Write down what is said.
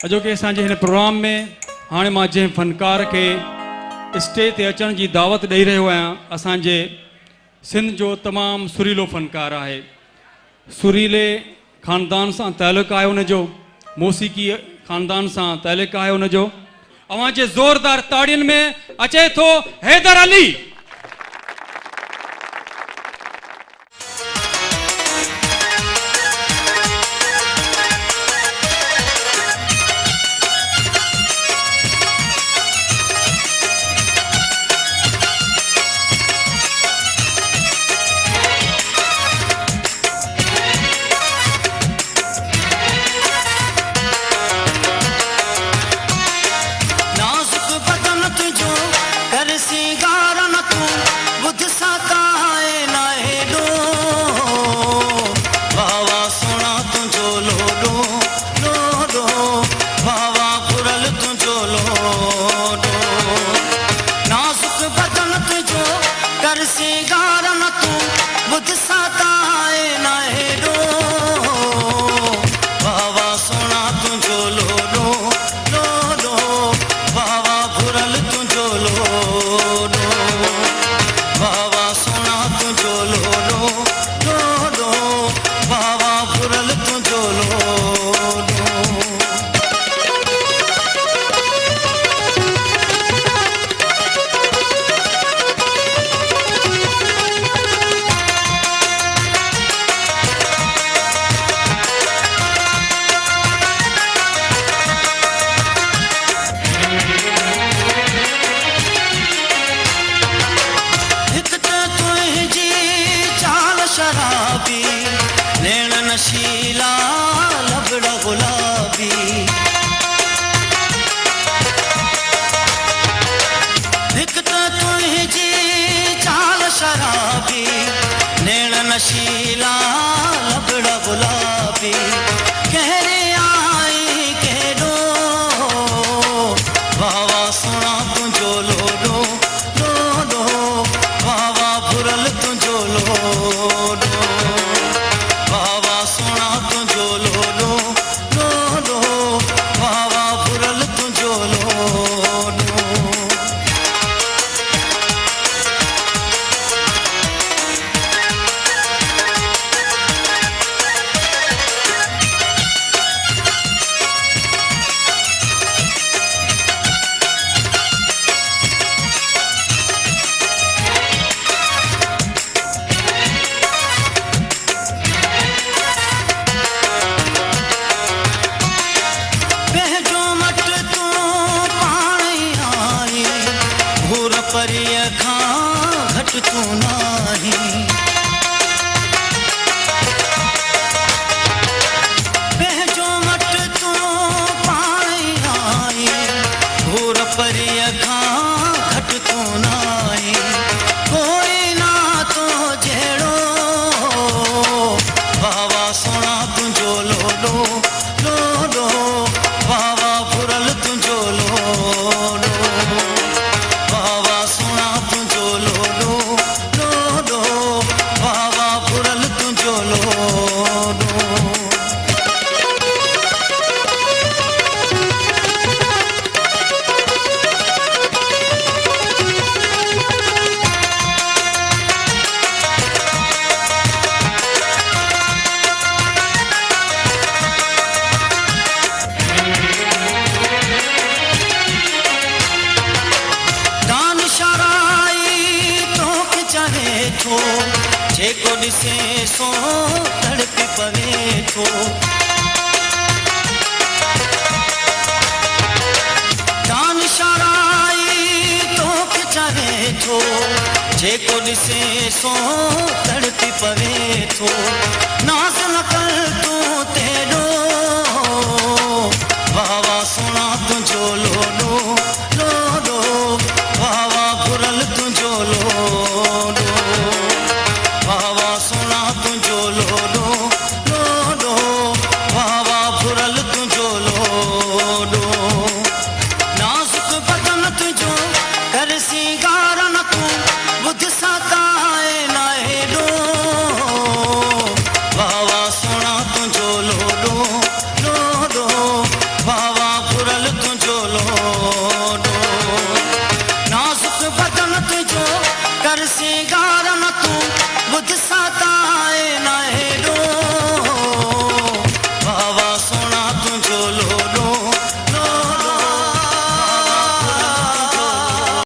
अॼोके असांजे हिन प्रोग्राम में हाणे मां जंहिं फ़नकार के स्टेज ते अचण जी दावत ॾेई रहियो आहियां, असांजे सिंध जो तमामु सुरीलो फ़नकार आहे। सुरीले ख़ानदान सां तालुक़ु आहे उनजो, मौसीक़ी ख़ानदान सां तालुक़ु आहे उनजो। अवां जे ज़ोरदार ताड़ियुनि में अचे थो हैदर अली। नशीला लबड़ा गुलाबी हिक तो तुझी चाल शराबी, नैण नशीला लबड़ा गुलाबी। कहरे आई केडो वावा सुना तुझो लोडो लोडो, वावा भुरल तुझो लोडो, वावा सुना तुझो लोडो लोडो, वावा भुरल तुझो लोडो। परिय खां घट तू नाही, बेजो मट तू पाई आई, घूर परिय खां घट तू नाही। कोई ना तो जेड़ो वावा सुना तुझो लोडो लोडो, वावा भुरल तुझो लोडो, वावा सुना तुझो लोडो लोडो, वावा भुरल तुझो लोडो। जेको ॾिसे सो तड़पी पवे थो, दान शाराई तोखे चाहे थो, जेको ॾिसे सो तड़पी पवे थो। नाज़ न कर तूं तेॾो